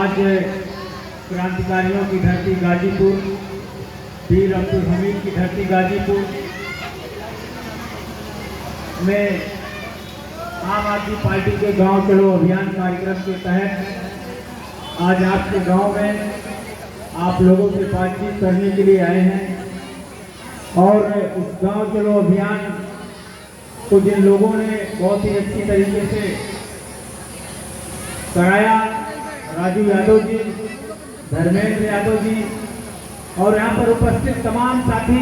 आज क्रांतिकारियों की धरती गाजीपुर, वीर अब्दुल हमीद की धरती गाजीपुर में आम आदमी पार्टी के गांव चलो अभियान कार्यक्रम के तहत आज आपके गांव में आप लोगों से बातचीत करने के लिए आए हैं। और इस गांव चलो अभियान को जिन लोगों ने बहुत ही अच्छी तरीके से कराया, राजू यादव जी, धर्मेंद्र यादव जी और यहाँ पर उपस्थित तमाम साथी,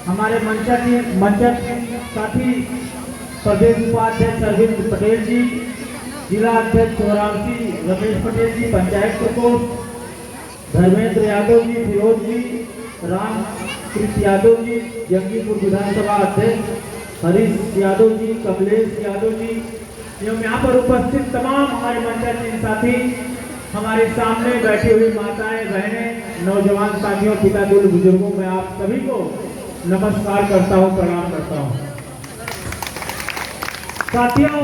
हमारे मंचक साथी प्रदेश उपाध्यक्ष अरविंद पटेल जी, जिला अध्यक्ष वाराणसी रमेश पटेल जी, पंचायत प्रकोष्ठ धर्मेंद्र यादव जी, फिरोज जी, राम कृष्ण यादव जी, जंगीपुर विधानसभा अध्यक्ष हरीश यादव जी, कमलेश यादव जी एवं यहाँ पर उपस्थित तमाम हमारे मंचासीन साथी, हमारे सामने बैठी हुई माताएं, बहनें, नौजवान साथियों, पिता गुरु बुजुर्गों, मैं आप सभी को नमस्कार करता हूँ, प्रणाम करता हूँ। साथियों,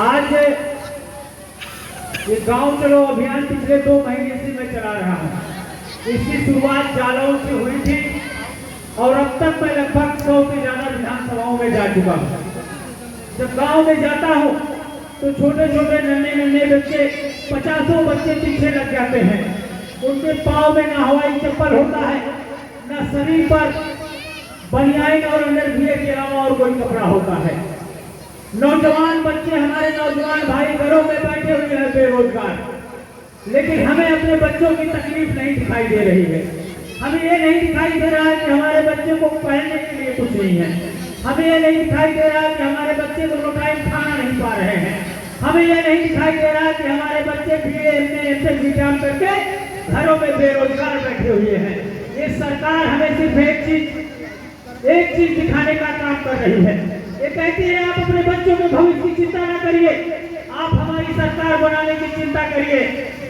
आज ये गांव चलो अभियान पिछले 2 महीने से मैं चला रहा हूँ। इसकी शुरुआत जालौन से हुई थी और अब तक मैं लगभग 100 से ज्यादा विधानसभाओं में जा चुका हूँ। जब गांव में जाता हूँ तो छोटे छोटे नन्हे बच्चे, 50 बच्चे पीछे लग जाते हैं। उनके पाँव में ना हवाई चप्पल होता है, ना शरीर पर बनियान और अंडरवियर के अलावा और कोई कपड़ा होता है। नौजवान बच्चे, हमारे नौजवान भाई घरों में बैठे हुए हैं बेरोजगार, लेकिन हमें अपने बच्चों की तकलीफ नहीं दिखाई दे रही है। हमें ये नहीं दिखाई दे रहा है कि हमारे बच्चे को पहनने के लिए कुछ नहीं है। हमें ये नहीं दिखाई दे रहा है कि हमारे बच्चे को टाइम खाना नहीं पा रहे हैं। हमें ये नहीं दिखाई दे रहा है कि हमारे बच्चे BA MA एग्जाम करके घरों में बेरोजगार बैठे हुए हैं। ये सरकार हमें सिर्फ एक चीज दिखाने का काम कर रही है। ये कहती है आप अपने बच्चों के भविष्य की चिंता न करिए, आप हमारी सरकार बनाने की चिंता करिए।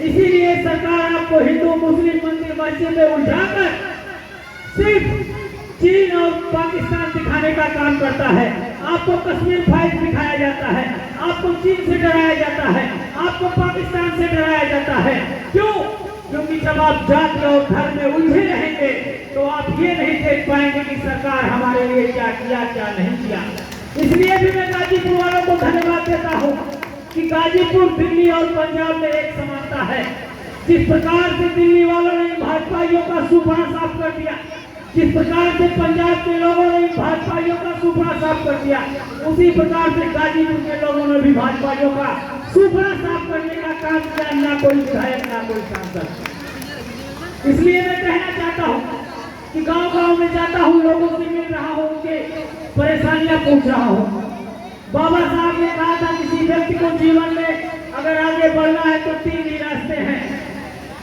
इसीलिए सरकार आपको हिंदू मुस्लिम मंदिर मस्जिद में उलझाकर सिर्फ चीन और पाकिस्तान दिखाने का काम करता है। आपको कश्मीर फाइल्स दिखाया जाता है, आपको चीन से डराया जाता है, आपको पाकिस्तान से डराया जाता है। क्यों? क्योंकि जब आप जाति और धर्म में उलझे रहेंगे तो आप ये नहीं देख पाएंगे कि सरकार हमारे लिए क्या किया, क्या नहीं किया। इसलिए भी मैं गाजीपुर वालों को धन्यवाद देता हूँ कि गाजीपुर, दिल्ली और पंजाब में एक समानता है। जिस प्रकार से दिल्ली वालों ने भाजपाइयों का सुपड़ा साफ कर दिया, जिस प्रकार से पंजाब के लोगों ने भाजपाइयों का सुपड़ा साफ कर दिया, उसी प्रकार से गाजीपुर के लोगों ने भी भाजपाइयों का सुपड़ा साफ करने का काम किया। ना कोई विधायक, ना कोई सांसद। इसलिए मैं कहना चाहता हूँ कि गांव-गांव में जाता हूँ, लोगों से मिल रहा हूँ, उनके परेशानियां पूछ रहा हूँ। बाबा साहब ने कहा था किसी व्यक्ति को जीवन में अगर आगे बढ़ना है तो 3 ही रास्ते हैं।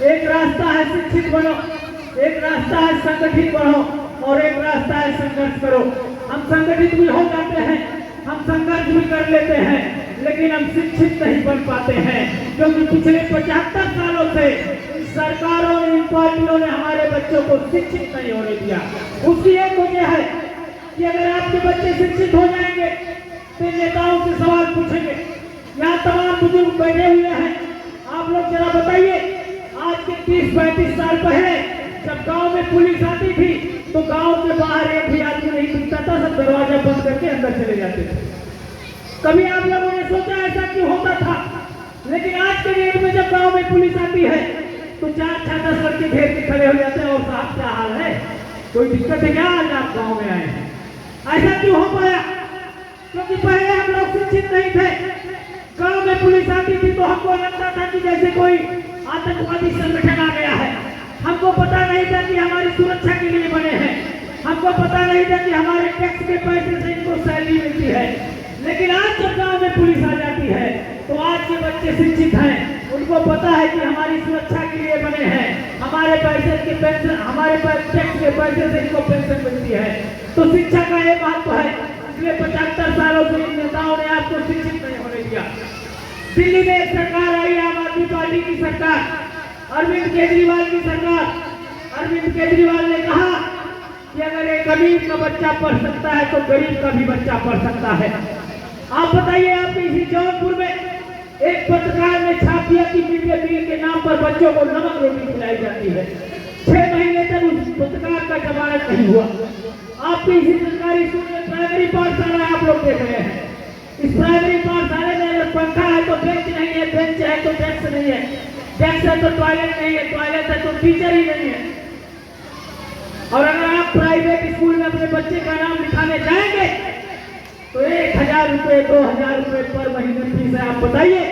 एक रास्ता है शिक्षित बनो, एक रास्ता है संगठित बनो और एक रास्ता है संघर्ष करो। हम संगठित भी हो जाते हैं, हम संघर्ष भी कर लेते हैं, लेकिन हम शिक्षित नहीं बन पाते हैं, क्योंकि पिछले 75 सालों से सरकारों ने, इन पार्टियों ने हमारे बच्चों को शिक्षित नहीं होने दिया। उसकी एक वजह है कि अगर आपके बच्चे शिक्षित हो जाएंगे तो नेताओं से सवाल पूछेंगे। यहाँ तमाम बुजुर्ग बैठे हुए हैं, आप लोग जरा बताइए, आज के 30-35 साल पहले जब गांव में पुलिस आती थी तो गांव के बाहर एक भी आदमी नहीं दिखता था, सब दरवाजा बंद करके अंदर चले जाते थे। कभी आप लोगों ने सोचा ऐसा क्यों होता था? लेकिन आज के डेट में जब गांव में पुलिस आती है तो 4-10 लड़के घेर के खड़े हो जाते हैं और साहब क्या हाल है, कोई दिक्कत है क्या, आज आप गाँव में आए हैं? ऐसा क्यों हो पाया? क्योंकि पहले हम लोग शिक्षित नहीं थे। गांव में पुलिस आती थी तो हमको लगता था कि जैसे कोई आतंकवादी संगठन आ गया है। हमको पता नहीं था कि हमारी सुरक्षा के लिए बने हैं, हमको पता नहीं था कि हमारे टैक्स के पैसे से इनको सैलरी मिलती है। लेकिन आज जब गांव में पुलिस आ जाती है तो आज के बच्चे शिक्षित हैं, उनको पता है कि हमारी सुरक्षा के लिए बने हैं, हमारे पैसे के पेंशन, हमारे टैक्स के पैसे से इनको पेंशन मिलती है। तो शिक्षा का एक महत्व है। पिछले 75 सालों से इन नेताओं ने आपको शिक्षित नहीं होने दिया। दिल्ली में एक सरकार आई, आम आदमी पार्टी की सरकार, अरविंद केजरीवाल की सरकार। अरविंद केजरीवाल ने कहा कि अगर एक अमीर का बच्चा पढ़ सकता है तो गरीब का भी बच्चा पढ़ सकता है। आप बताइए, आप इसी जौनपुर में एक पत्रकार ने छाप दिया कि मिड डे मील के नाम पर बच्चों को नमक रोटी खिलाई जाती है। 6 महीने तक उस पत्रकार का जमानत नहीं हुआ। आपके इसी सरकारी स्कूल में प्राइमरी पाठशाला आप लोग देख रहे हैं। इस प्राइमरी पाठशाला में अगर पंखा है तो बेंच नहीं है, बेंच है तो डेस्क नहीं है, डेस्क है तो टॉयलेट नहीं है, टॉयलेट है तो टीचर ही नहीं है। और अगर आप प्राइवेट स्कूल में अपने बच्चे का नाम लिखाने जाएंगे तो 1000 रुपये 2000 रुपये पर महीने फीस है। आप बताइए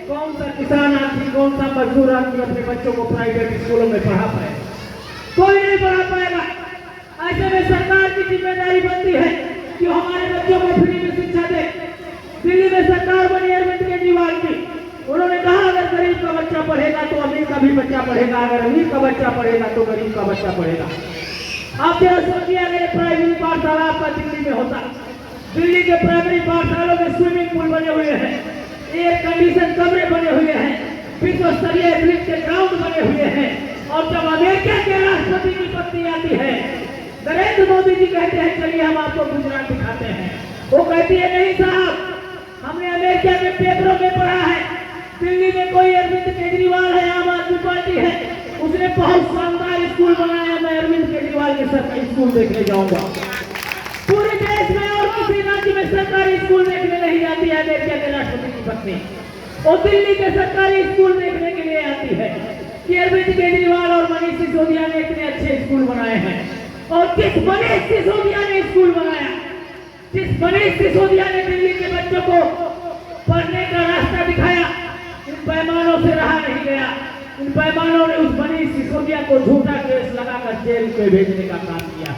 कौन सा किसान आदमी, कौन सा मजदूर आदमी अपने बच्चों को प्राइवेट स्कूलों में पढ़ा पाए? कोई नहीं पढ़ा पाएगा। ऐसे में सरकार की जिम्मेदारी बनती है कि हमारे बच्चों को फ्री में शिक्षा दे। दिल्ली में सरकार बनी अरविंद केजरीवाल की, उन्होंने कहा अगर गरीब का बच्चा पढ़ेगा तो अमीर का भी बच्चा पढ़ेगा, अगर अमीर का बच्चा पढ़ेगा तो गरीब का बच्चा पढ़ेगा। आप जरा सोचिए अगर प्राइमरी पाठशाला आपका दिल्ली में होता, दिल्ली के प्राइमरी पाठशालों में स्विमिंग पूल बने हुए हैं, एयर कंडीशन कमरे बने हुए हैं, विश्व स्तरीय एथलीट के ग्राउंड बने हुए हैं। और जब अमेरिका के राष्ट्रपति की पत्नी आती है, नरेंद्र मोदी जी कहते हैं चलिए हम आपको गुजरात दिखाते हैं, वो कहती है नहीं साहब, हमने अमेरिका के पेपरों में पढ़ा है, दिल्ली में कोई अरविंद केजरीवाल है, आम आदमी पार्टी है, उसने बहुत शानदार स्कूल बनाया, मैं अरविंद केजरीवाल के सरकारी स्कूल देखने जाऊंगा। पूरे देश में और किसी राज्य में सरकारी स्कूल देखने नहीं जाती है अमेरिका के राष्ट्रपति की पत्नी, और दिल्ली के सरकारी स्कूल देखने के लिए आती है कि अरविंद केजरीवाल और मनीष सिसोदिया ने इतने अच्छे स्कूल बनाए हैं। और जिस मनीष सिसोदिया ने स्कूल बनाया, जिस मनीष सिसोदिया ने दिल्ली के बच्चों को पढ़ने का रास्ता दिखाया, इन पैमानों से रहा नहीं गया। इन पैमानों ने उस मनीष सिसोदिया को झूठा केस लगाकर जेल में भेजने का काम किया।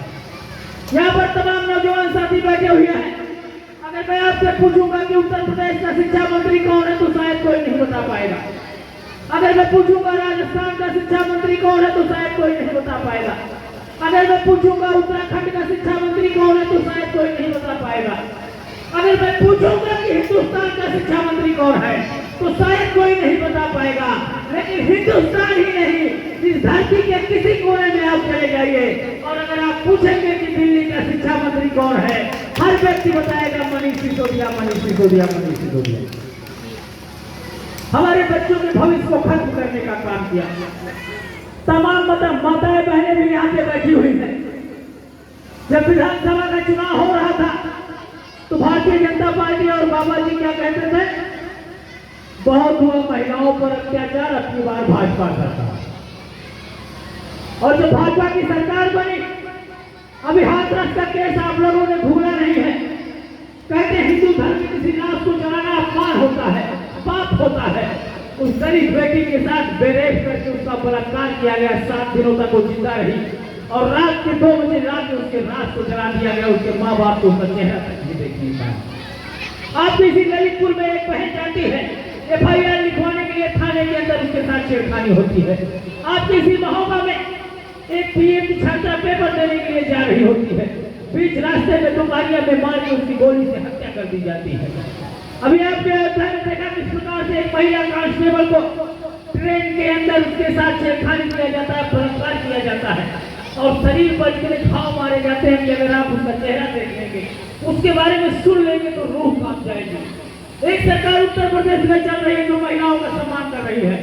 यहाँ पर तमाम नौजवान साथी बैठे हुए हैं। अगर मैं आपसे पूछूंगा कि उत्तर प्रदेश का शिक्षा मंत्री कौन है तो शायद कोई नहीं बता पाएगा। अगर मैं पूछूंगा राजस्थान का शिक्षा मंत्री कौन है तो शायद कोई नहीं बता पाएगा। अगर मैं पूछूंगा उत्तराखंड का शिक्षा मंत्री कौन है तो शायद कोई नहीं बता पाएगा। अगर मैं पूछूंगा कि हिंदुस्तान का शिक्षा मंत्री कौन है तो शायद कोई नहीं बता पाएगा। लेकिन हिंदुस्तान ही नहीं, इस धरती के किसी कोने में आप चले जाइए और अगर आप पूछेंगे कि दिल्ली का शिक्षा मंत्री कौन है, हर व्यक्ति बताएगा मनीष सिसोदिया, मनीष सिसोदिया, मनीष सिसोदिया। हमारे बच्चों के भविष्य को खत्म करने का काम किया। तमाम माताएं बहनें भी यहाँ पे बैठी हुई हैं। जब विधानसभा का चुनाव हो रहा था तो भारतीय जनता पार्टी और बाबा जी क्या कहते थे, बहुत हुआ महिलाओं पर अत्याचार, अपनी बार भाजपा सरकार। और जब भाजपा की सरकार बनी, अभी हाथरस का केस आप लोगों ने भूला नहीं है। कहते हिंदू धर्म में किसी लाश को जलाना अपमान होता है, पाप होता है। उस गरीब बेटी के साथ बेरेप करके उसका बलात्कार किया गया, 7 दिनों तक वो जिंदा रही और रात के 2 बजे रात में उसके लाश को जला दिया गया। उसके माँ बाप को उसका चेहरा तक नहीं देख नहीं पाया। आप इसी ललितपुर में एक बहन जाती है, FIR लिखवाने के लिए थाने के अंदर उसके साथ छेड़खानी होती है। आप इसी महोबा में एक PM की छात्रा पेपर देने के लिए जा रही होती है, बीच रास्ते में दुकानिया में मार के उसकी गोली से हत्या कर दी जाती है। अभी आपने देखा किस प्रकार से एक महिला कांस्टेबल को ट्रेन के अंदर उसके साथ छेड़खानी किया जाता है, बलात्कार किया जाता है और शरीर पर इतने घाव मारे जाते हैं कि अगर आप उसका चेहरा देख लेंगे, उसके बारे में सुन लेंगे तो रूह कांप जाएगी। एक सरकार उत्तर प्रदेश में चल रही है जो महिलाओं का सम्मान कर रही है,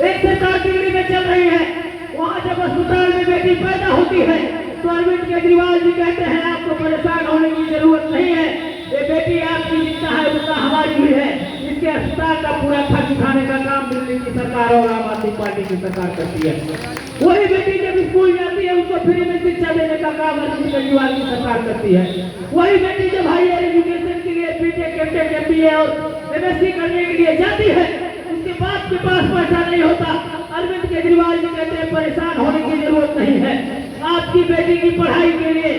एक सरकार दिल्ली में चल रही है, वहाँ जब अस्पताल में बेटी पैदा होती है तो अरविंद केजरीवाल जी कहते हैं आपको परेशान होने की जरूरत नहीं है, ये बेटी आपकी जितना है उतना हमारी भी है। इसके अस्पताल का पूरा खर्च उठाने का काम दिल्ली की सरकार और आम आदमी पार्टी की सरकार करती है। वही बेटी जब स्कूल जाती है उसको फ्री में शिक्षा देने का काम अरविंद केजरीवाल की सरकार करती है। वही बेटी जब हायर एजुकेशन के लिए BTech, MTech, MBA और MSc करने के लिए जाती है, उसके बाप के पास पैसा नहीं होता। अरविंद केजरीवाल जी कहते हैं परेशान होने की जरूरत नहीं है, आपकी बेटी की पढ़ाई के लिए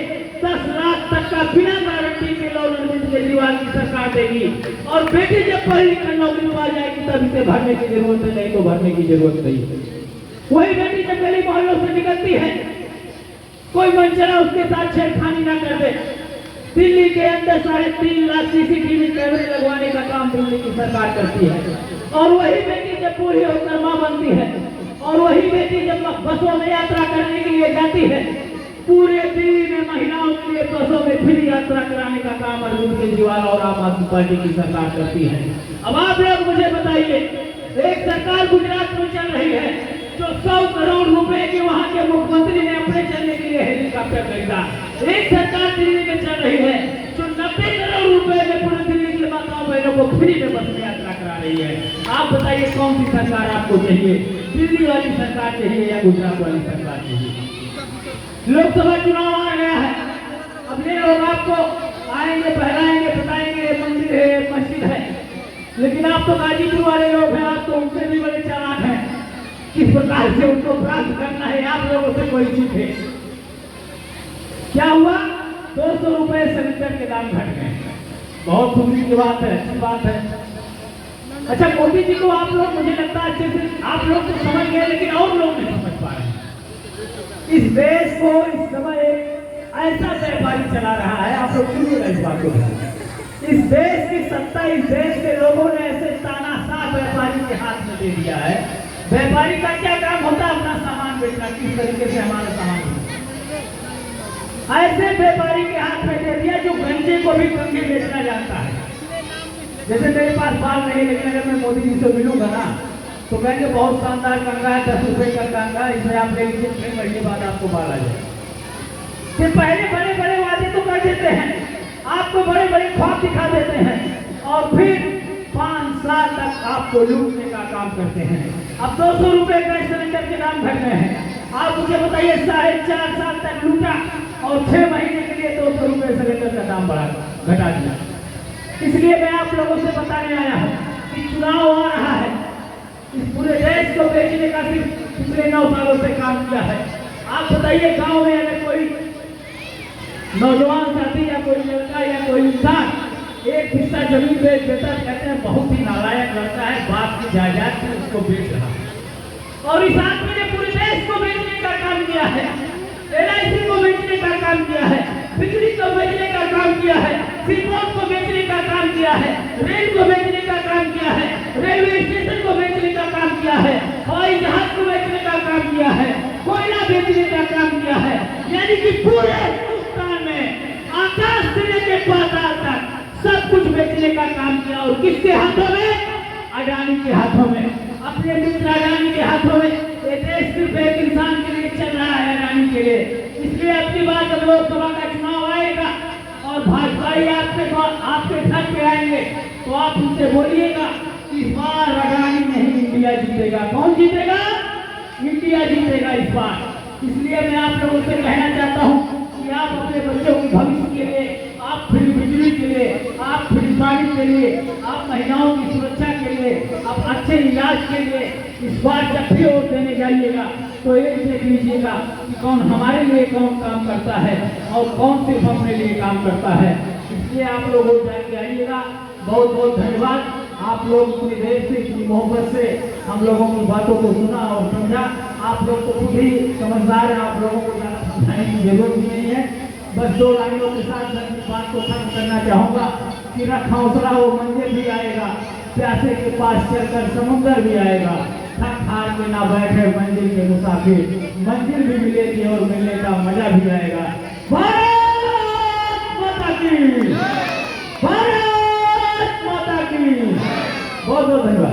10 लाख तक का बिना गारंटी के लोन अरविंद केजरीवाल की सरकार देगी और बेटी जब पढ़ लिख कर नौकरी पा जाएगी तब इसे भरने की जरूरत है, नहीं तो भरने की जरूरत नहीं है। वही बेटी जब गली मोहल्लों से निकलती है, कोई मंचरा उसके साथ छेड़खानी ना कर दे। दिल्ली के अंदर 3.5 लाख CCTV कैमरे लगवाने का काम दिल्ली की सरकार करती है। और वही बेटी जब पूरी होकर मां बनती है और वही बेटी जब बसों में यात्रा करने के लिए जाती है पूरे दिल्ली में महिलाओं के लिए बसों में फ्री यात्रा कराने का काम अरविंद केजरीवाल और आम आदमी पार्टी की सरकार करती है। अब आप लोग मुझे बताइए, एक सरकार गुजरात में चल रही है जो 100 करोड़ रुपए के वहां के मुख्यमंत्री ने अपने चलने के लिए हेलीकॉप्टर खरीदा। एक सरकार दिल्ली में चल रही है जो 90 करोड़ रुपए में पूरे दिल्ली के माताओं बहनों को फ्री में बस में यात्रा करा रही है। आप बताइए कौन सी सरकार आपको चाहिए, दिल्ली वाली सरकार चाहिए या गुजरात वाली सरकार चाहिए? लोकसभा चुनाव आ गया है, अब ये लोग आपको आएंगे, बहलाएंगे, बताएंगे मंदिर है, मस्जिद है, लेकिन आप तो गाजीपुर वाले लोग हैं, आप तो उनसे भी बड़े चालाक हैं। किस प्रकार से उनको प्राप्त करना है आप लोगों से कोई सीखे। क्या हुआ? 200 रुपए सिलेंडर के दाम घट गए। बहुत खुशी की बात है, अच्छी बात है। अच्छा, मोदी जी को आप लोग, मुझे लगता है अच्छे से आप लोग तो समझ गए, लेकिन और लोग नहीं समझ पा रहे हैं। इस देश को इस समय ऐसा व्यापारी चला रहा है, आप लोग सुनिएगा इस बात को। इस देश की सत्ता, इस देश के लोगों ने ऐसे तानाशाह व्यापारी के हाथ में दे दिया है। व्यापारी का क्या काम होता है? अपना सामान बेचना, किस तरीके से हमारा सामान ऐसे व्यापारी के हाथ में दे दिया जो गंजे को भी कंगे बेचना जानता है। जैसे मेरे पास बाल नहीं, लेकिन अगर मैं मोदी जी से मिलूंगा ना तो कहेंगे बहुत शानदार कंगा है, 10 रुपए का कंगा, इसमें आप ले लीजिए, 6 महीने बाद आपको बाल आ जाए। फिर पहले बड़े बड़े वादे तो कर देते हैं, आपको बड़े बड़े ख्वाब दिखा देते हैं और फिर 5 साल तक आपको लूटने का काम करते हैं। अब 200 रुपए का सिलेंडर के दाम घट गए हैं। आप मुझे बताइए, 4.5 साल तक लूटा और 6 महीने के लिए 200 रुपए सिलेंडर का दाम घटा दिया। इसलिए मैं आप लोगों से बताने आया हूँ कि चुनाव आ रहा है, इस पूरे देश को बेचने का सिर्फ पिछले 9 सालों से काम किया है। आप बताइए, गांव में अगर कोई नौजवान साथी या कोई लड़का या कोई इंसान एक हिस्सा जमीन बेच देता, कहते हैं बहुत ही नालायक लड़का है, बाप की जायदाद से उसको बेच रहा है। और इस आदमी ने पूरे देश को बेचने का काम किया है, LIC को बेचने का काम किया है, बिजली को बेचने का काम किया है, सीपोर्ट को बेचने का काम किया है, रेल को बेचने का काम किया है, रेलवे स्टेशन को बेचने का काम किया है, हवाई जहाज को बेचने का काम किया है, कोयला बेचने का काम किया है। यानी कि पूरे हिंदुस्तान में आकाश से लेकर पाताल तक सब कुछ बेचने का काम किया। और किसके हाथों में? अडानी के हाथों में, अपने मित्र अडानी के हाथों में। ये देश सिर्फ एक इंसान के लिए चल रहा है, अडानी के लिए। इसलिए अपनी बात, जब लोकसभा का चुनाव आएगा और भाजपाई आपके घर पे आएंगे तो आप उनसे बोलिएगा इस बार अडानी नहीं, इंडिया जीतेगा। कौन जीतेगा? इंडिया जीतेगा इस बार। इसलिए मैं आप लोगों से कहना चाहता हूँ कि आप अपने बच्चों के भविष्य के लिए, आप फ्री बिजली के लिए, आप फ्री पानी के लिए, आप महिलाओं की सुरक्षा के लिए, आप अच्छे इलाज के लिए इस बार जब भी वोट देने जाइएगा तो ये देख लीजिएगा कि कौन हमारे लिए कौन काम करता है और कौन सिर्फ अपने लिए काम करता है। इसलिए आप लोग वोट डाल आइएगा। बहुत बहुत धन्यवाद। आप लोग इतनी देर से, इतनी मोहब्बत से हम लोगों की बातों को सुना और समझा। आप लोग तो खुद ही समझदार हैं, आप लोगों को ज़्यादा समझाने की जरूरत भी नहीं है। बस 2 लाइनों के साथ मैं इस बात को खत्म करना चाहूँगा कि रख हौसला, वो मंजिल भी आएगा, प्यासे के पास चलकर समुंदर भी आएगा, थक हार के ना बैठे मंजिल के मुसाफिर, मंजिल भी मिलेगी और मिलने का मजा भी आएगा। भारत माता की, भारत माता की। बहुत बहुत धन्यवाद।